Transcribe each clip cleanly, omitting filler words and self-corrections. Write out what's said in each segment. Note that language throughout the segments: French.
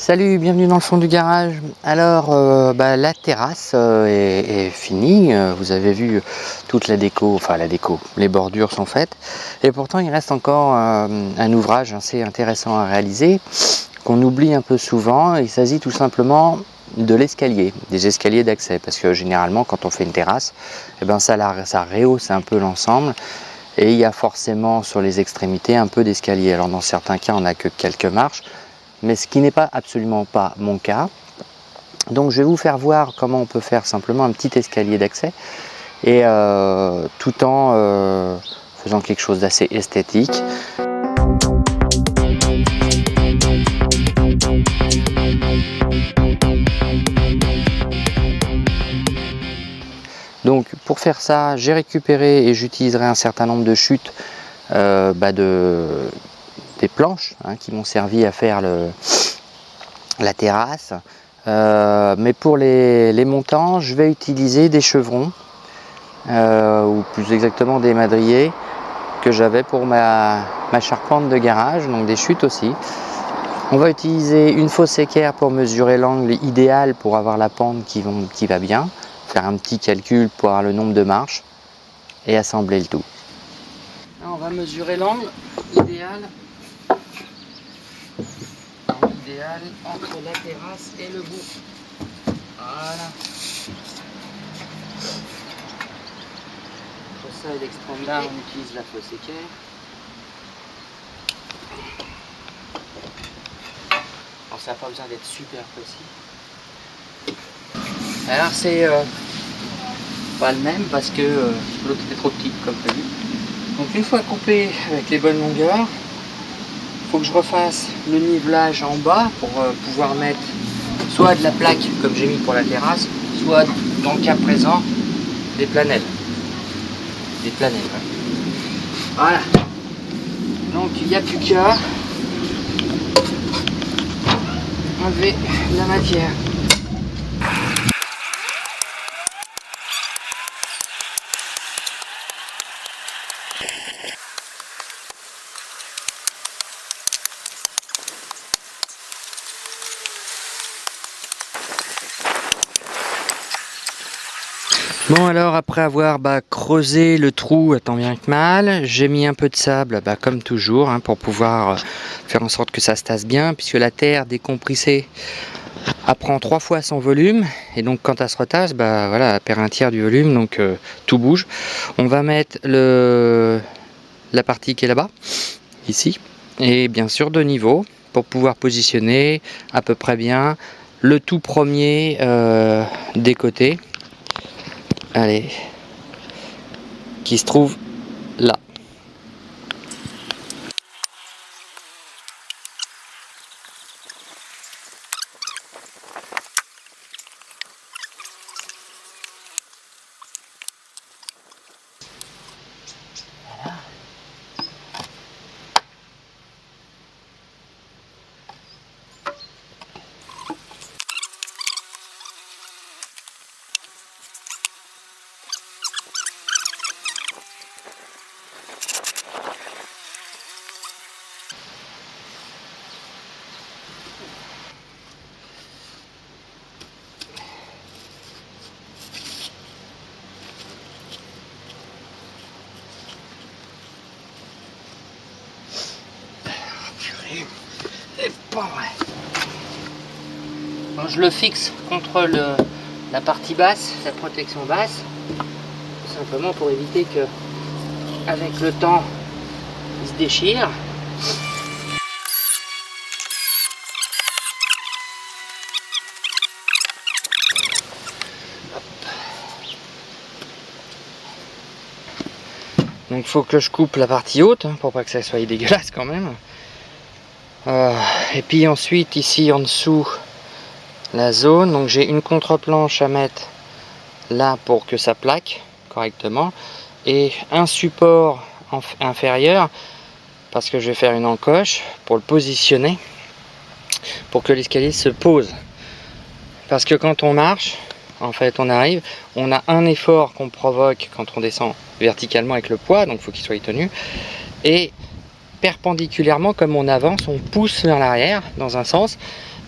Salut, bienvenue dans le fond du garage. Alors, la terrasse est finie. Vous avez vu toute la déco, enfin la déco, les bordures sont faites. Et pourtant, il reste encore un ouvrage assez intéressant à réaliser, qu'on oublie un peu souvent. Il s'agit tout simplement de l'escalier, des escaliers d'accès. Parce que généralement, quand on fait une terrasse, ça rehausse un peu l'ensemble. Et il y a forcément sur les extrémités un peu d'escalier. Alors dans certains cas, on n'a que quelques marches. Mais ce qui n'est pas absolument pas mon cas. Donc je vais vous faire voir comment on peut faire simplement un petit escalier d'accès et tout en faisant quelque chose d'assez esthétique. Donc pour faire ça, j'ai récupéré et j'utiliserai un certain nombre de chutes des planches qui m'ont servi à faire la terrasse. Mais pour les montants, je vais utiliser des chevrons, ou plus exactement des madriers que j'avais pour ma charpente de garage, donc des chutes aussi. On va utiliser une fausse équerre pour mesurer l'angle idéal pour avoir la pente qui va bien, faire un petit calcul pour avoir le nombre de marches et assembler le tout. Là, on va mesurer l'angle idéal. Entre la terrasse et le bout. Voilà. Pour ça et l'extrême là, on utilise la fausse équerre. Alors ça n'a pas besoin d'être super précis. Alors c'est pas le même parce que l'autre était trop petit comme prévu. Donc une fois coupé avec les bonnes longueurs, faut que je refasse le nivelage en bas pour pouvoir mettre soit de la plaque comme j'ai mis pour la terrasse, soit dans le cas présent des planelles. Ouais. Voilà. Donc il n'y a plus qu'à enlever la matière. Bon alors après avoir creusé le trou tant bien que mal, j'ai mis un peu de sable comme toujours pour pouvoir faire en sorte que ça se tasse bien, puisque la terre décompressée prend 3 fois son volume et donc quand elle se retasse, elle perd un tiers du volume, donc tout bouge. On va mettre la partie qui est là-bas, ici, et bien sûr de niveau pour pouvoir positionner à peu près bien le tout premier des côtés. Allez, qui se trouve là. Voilà. C'est pas vrai. Donc je le fixe contre la partie basse, la protection basse, tout simplement pour éviter que, avec le temps, il se déchire. Donc il faut que je coupe la partie haute pour pas que ça soit dégueulasse quand même. Et puis ensuite ici en dessous la zone, donc j'ai une contre-planche à mettre là pour que ça plaque correctement et un support inférieur parce que je vais faire une encoche pour le positionner pour que l'escalier se pose, parce que quand on marche, en fait on arrive, on a un effort qu'on provoque quand on descend verticalement avec le poids, donc il faut qu'il soit tenu, et perpendiculairement comme on avance, on pousse vers l'arrière dans un sens,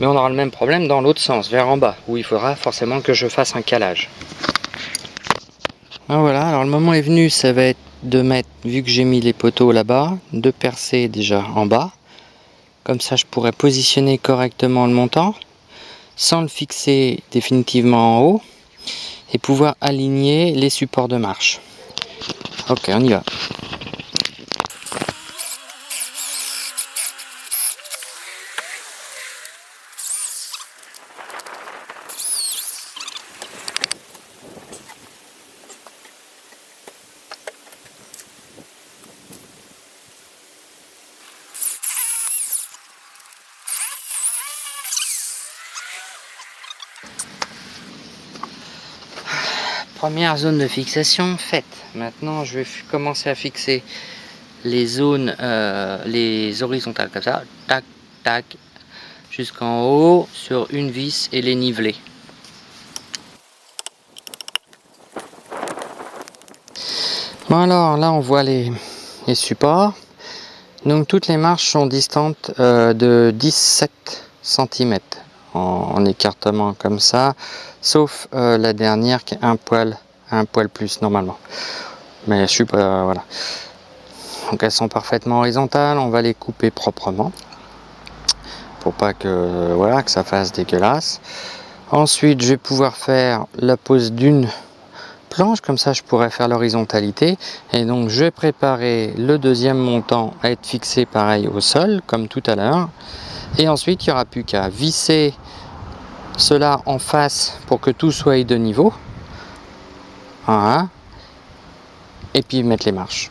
Mais on aura le même problème dans l'autre sens, vers en bas, où il faudra forcément que je fasse un calage. Ah, voilà, alors le moment est venu, ça va être de mettre, vu que j'ai mis les poteaux là-bas, de percer déjà en bas. Comme ça je pourrais positionner correctement le montant, sans le fixer définitivement en haut, et pouvoir aligner les supports de marche. Ok, on y va. Première zone de fixation faite. Maintenant je vais commencer à fixer les zones, les horizontales comme ça, tac, tac, jusqu'en haut sur une vis et les niveler. Bon, alors là on voit les supports. Donc toutes les marches sont distantes de 17 cm en écartement comme ça, sauf la dernière qui est un poil plus normalement. Mais je suis pas, voilà. Donc elles sont parfaitement horizontales, on va les couper proprement pour pas que voilà que ça fasse dégueulasse. Ensuite je vais pouvoir faire la pose d'une planche, comme ça je pourrais faire l'horizontalité, et donc je vais préparer le deuxième montant à être fixé pareil au sol comme tout à l'heure, et ensuite il n'y aura plus qu'à visser cela en face pour que tout soit de niveau, voilà, et puis mettre les marches.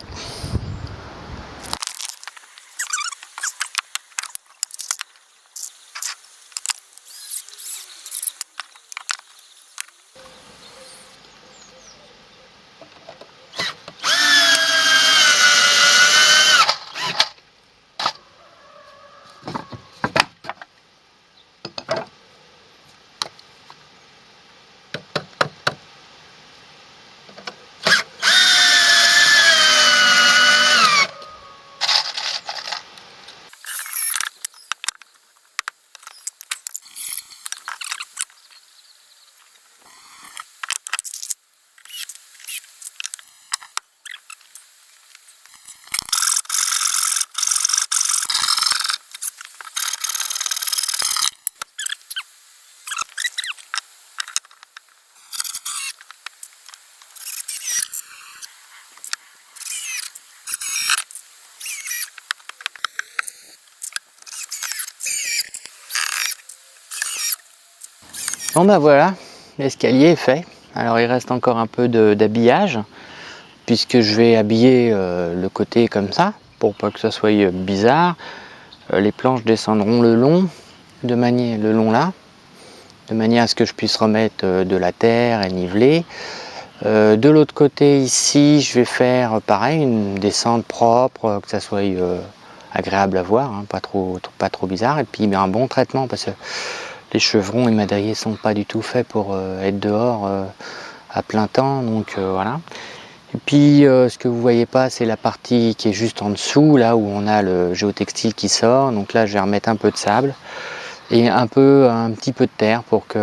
Bon bah voilà, l'escalier est fait. Alors il reste encore un peu d'habillage, puisque je vais habiller le côté comme ça, pour pas que ça soit bizarre. Les planches descendront le long là, de manière à ce que je puisse remettre de la terre et niveler. De l'autre côté ici, je vais faire pareil, une descente propre, que ça soit agréable à voir, hein, pas trop bizarre, et puis un bon traitement, parce que les chevrons et madriers sont pas du tout faits pour être dehors à plein temps, donc voilà. Et puis ce que vous voyez pas, c'est la partie qui est juste en dessous, là où on a le géotextile qui sort. Donc là je vais remettre un peu de sable et un petit peu de terre pour que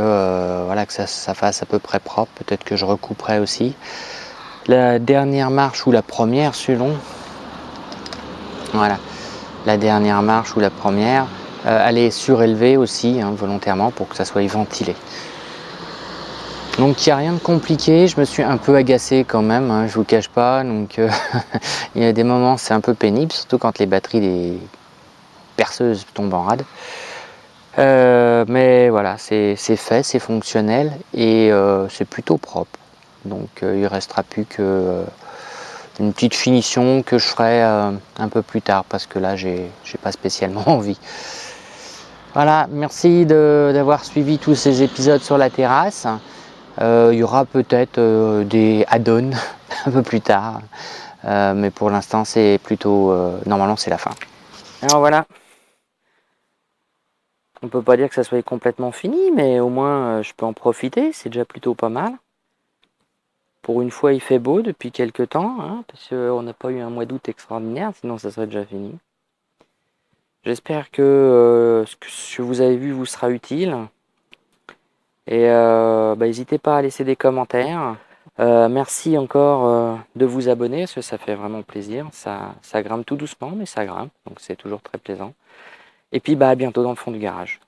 voilà, que ça fasse à peu près propre. Peut-être que je recouperai aussi. La dernière marche ou la première selon, voilà, la dernière marche ou la première, elle est surélevée aussi, hein, volontairement, pour que ça soit ventilé. Donc il n'y a rien de compliqué, je me suis un peu agacé quand même, hein, je vous cache pas, donc il y a des moments c'est un peu pénible, surtout quand les batteries des perceuses tombent en rade. Mais voilà, c'est fait, c'est fonctionnel et c'est plutôt propre. Donc il ne restera plus que une petite finition que je ferai un peu plus tard, parce que là j'ai pas spécialement envie. Voilà, merci d'avoir suivi tous ces épisodes sur la terrasse. Il y aura peut-être des add-ons un peu plus tard, mais pour l'instant c'est plutôt normalement c'est la fin. Alors voilà, on peut pas dire que ça soit complètement fini, mais au moins je peux en profiter, c'est déjà plutôt pas mal. Pour une fois il fait beau depuis quelques temps, hein, parce qu'on n'a pas eu un mois d'août extraordinaire, sinon ça serait déjà fini. J'espère que ce que vous avez vu vous sera utile. Et n'hésitez pas à laisser des commentaires. Merci encore de vous abonner, parce que ça fait vraiment plaisir. Ça grimpe tout doucement, mais ça grimpe, donc c'est toujours très plaisant. Et puis à bientôt dans le fond du garage.